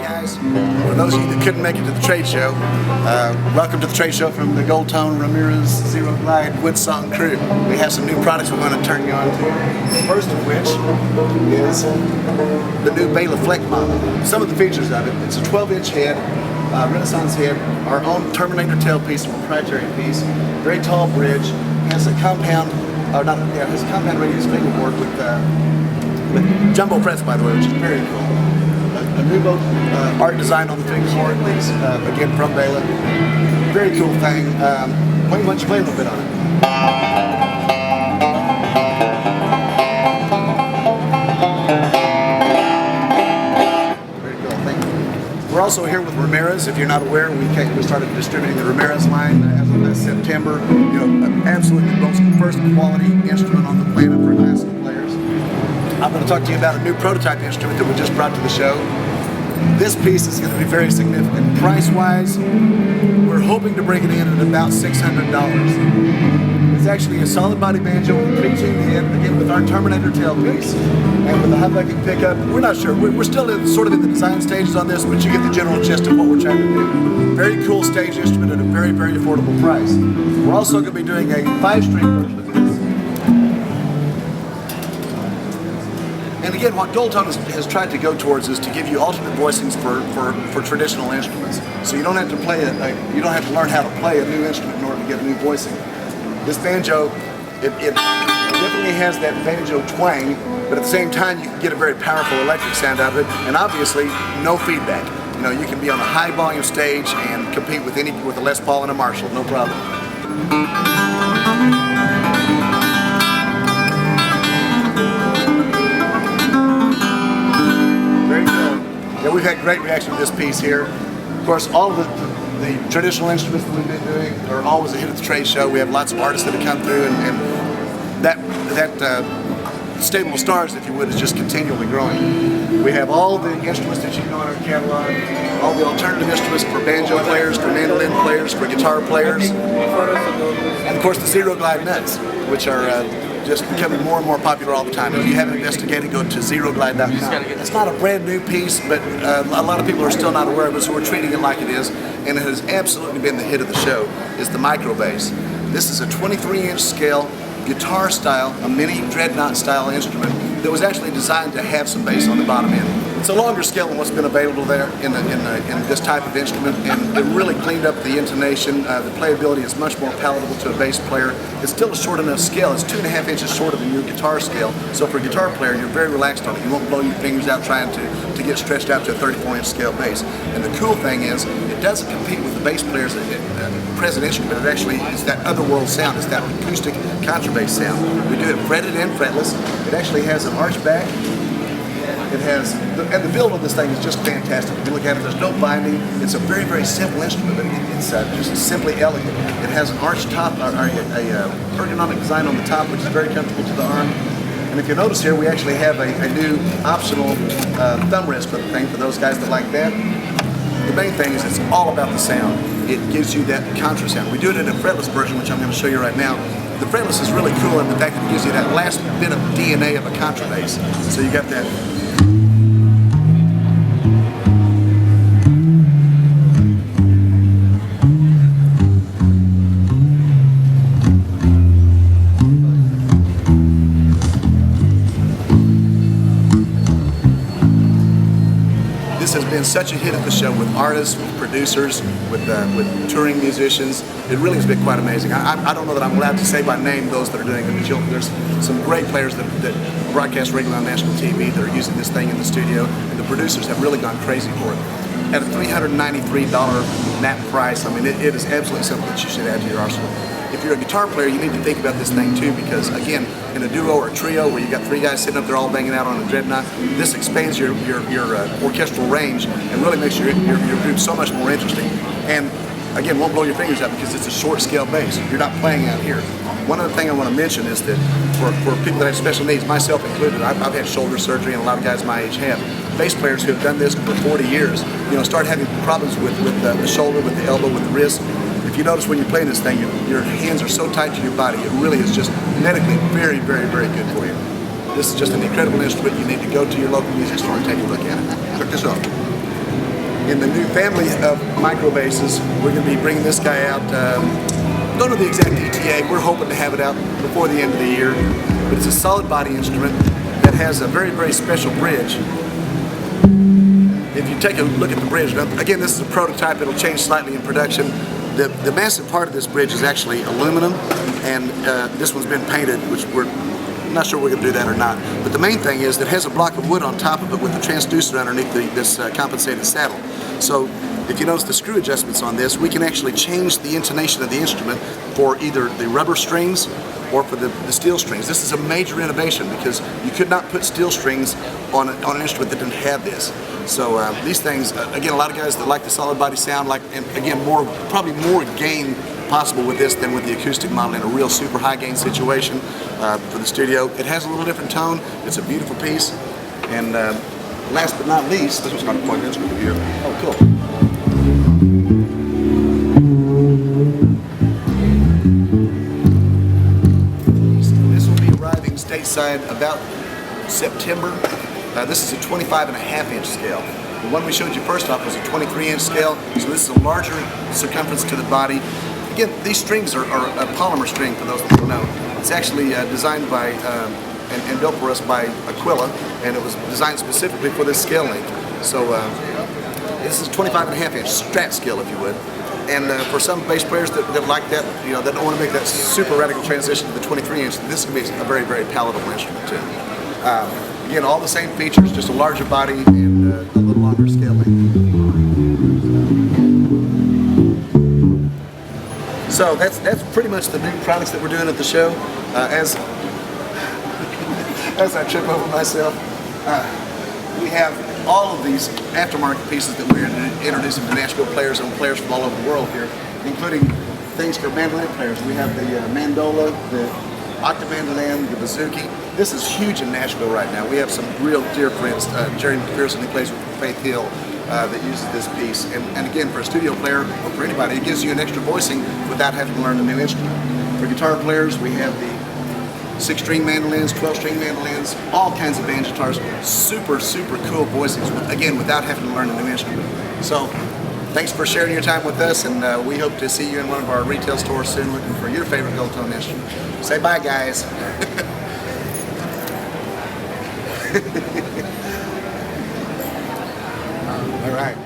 guys. For those of you that couldn't make it to the trade show, welcome to the trade show from the Gold Tone Ramirez Zero Glide Woodsong crew. We have some new products we want to turn you on to. The first of which is the new Fleck model. Some of the features of it: it's a 12-inch head, Renaissance head, our own Terminator tailpiece, a proprietary piece, very tall bridge, has a compound, has a compound radius fingerboard with jumbo frets, by the way, which is very cool. A new art design on the fingerboard, again from Bela. Very cool thing. Why don't you play a little bit on it? Very cool. Thank you. We're also here with Ramirez. If you're not aware, we started distributing the Ramirez line as of last September. Absolutely the most first quality instrument on the planet for classical players. I'm going to talk to you about a new prototype instrument that we just brought to the show. This piece is going to be very significant. Price-wise, we're hoping to bring it in at about $600. It's actually a solid body banjo with a 3-tune head, again with our Terminator tailpiece, and with a humbucking pickup. We're not sure. We're still sort of in the design stages on this, but you get the general gist of what we're trying to do. Very cool stage instrument at a very, very affordable price. We're also going to be doing a 5-string version of this. And again, what Gold Tone has tried to go towards is to give you alternate voicings for traditional instruments. So you don't have to you don't have to learn how to play a new instrument in order to get a new voicing. This banjo, it definitely has that banjo twang, but at the same time you can get a very powerful electric sound out of it, and obviously no feedback. You can be on a high volume stage and compete with a Les Paul and a Marshall, no problem. Yeah, we've had great reaction to this piece here. Of course, all of the traditional instruments that we've been doing are always a hit at the trade show. We have lots of artists that have come through, and that stable of stars, if you would, is just continually growing. We have all the instruments that you know in our catalog, all the alternative instruments for banjo players, for mandolin players, for guitar players, and of course the Zero Glide nuts, which are just becoming more and more popular all the time. If you haven't investigated, go to zeroglide.com. It's not a brand new piece, but a lot of people are still not aware of it, so we're treating it like it is, and it has absolutely been the hit of the show, is the micro bass. This is a 23-inch scale, guitar style, a mini dreadnought style instrument that was actually designed to have some bass on the bottom end. It's a longer scale than what's been available there in this type of instrument, and it really cleaned up the intonation. The playability is much more palatable to a bass player. It's still a short enough scale. It's 2.5 inches shorter than your guitar scale, so for a guitar player you're very relaxed on it. You won't blow your fingers out trying to get stretched out to a 34-inch scale bass. And the cool thing is, it doesn't compete with the bass player's present instrument. It actually is that otherworld sound. It's that acoustic contrabass sound. We do it fretted and fretless. It actually has an arch back. It has, and the build of this thing is just fantastic. If you look at it, there's no binding. It's a very, very simple instrument, but it's just simply elegant. It has an arch top, a ergonomic design on the top, which is very comfortable to the arm. And if you notice here, we actually have a new optional thumb rest for the thing, for those guys that like that. The main thing is it's all about the sound. It gives you that contra sound. We do it in a fretless version, which I'm going to show you right now. The fretless is really cool in the fact that it gives you that last bit of DNA of a contrabass. So you got that. This has been such a hit at the show with artists, with producers, with touring musicians. It really has been quite amazing. I don't know that I'm allowed to say by name those that are doing it, but there's some great players that broadcast regularly on national TV that are using this thing in the studio, and the producers have really gone crazy for it. At a $393 MAP price, I mean, it is absolutely something that you should add to your arsenal. If you're a guitar player, you need to think about this thing too, because again, in a duo or a trio where you got 3 guys sitting up there all banging out on a dreadnought, this expands your orchestral range and really makes your group so much more interesting. And again, won't blow your fingers out because it's a short scale bass. You're not playing out here. One other thing I want to mention is that for people that have special needs, myself included, I've had shoulder surgery, and a lot of guys my age have. Bass players who have done this for 40 years, start having problems with the shoulder, with the elbow, with the wrist. If you notice when you're playing this thing, your hands are so tight to your body, it really is just medically very, very, very good for you. This is just an incredible instrument. You need to go to your local music store and take a look at it. Check this out. in the new family of micro basses, we're going to be bringing this guy out. Don't know the exact ETA. We're hoping to have it out before the end of the year. But it's a solid body instrument that has a very, very special bridge. If you take a look at the bridge, now, again, this is a prototype. It'll change slightly in production. The massive part of this bridge is actually aluminum, and this one's been painted, which we're not sure we're going to do that or not. But the main thing is that it has a block of wood on top of it with a transducer underneath this compensated saddle. So if you notice the screw adjustments on this, we can actually change the intonation of the instrument for either the rubber strings or for the steel strings. This is a major innovation because you could not put steel strings on an instrument that didn't have this. So these things, again, a lot of guys that like the solid body sound, and again, probably more gain possible with this than with the acoustic model in a real super high gain situation for the studio. It has a little different tone. It's a beautiful piece. And last but not least, this was kind of plugged in with you. Oh, cool. This will be arriving stateside about September. This is a 25.5-inch scale. The one we showed you first off was a 23-inch scale, so this is a larger circumference to the body. Again, these strings are a polymer string, for those that don't know. It's actually designed by and built for us by Aquila, and it was designed specifically for this scale length. So this is a 25.5-inch Strat scale, if you would. And for some bass players that like that, that don't want to make that super radical transition to the 23-inch, this can be a very, very palatable instrument too. Again, all the same features, just a larger body and a little longer scale length. So that's pretty much the new products that we're doing at the show. As I trip over myself, we have all of these aftermarket pieces that we're introducing to Nashville players and players from all over the world here, including things for mandolin players. We have the mandola, the octomandolin, the bouzouki. This is huge in Nashville right now. We have some real dear friends. Jerry McPherson, who plays with Faith Hill, that uses this piece. And again, for a studio player or for anybody, it gives you an extra voicing without having to learn a new instrument. For guitar players, we have the 6-string mandolins, 12-string mandolins, all kinds of band guitars. Super, super cool voicings, again, without having to learn a new instrument. So, thanks for sharing your time with us, and we hope to see you in one of our retail stores soon looking for your favorite gold tone instrument. Say bye, guys. All right.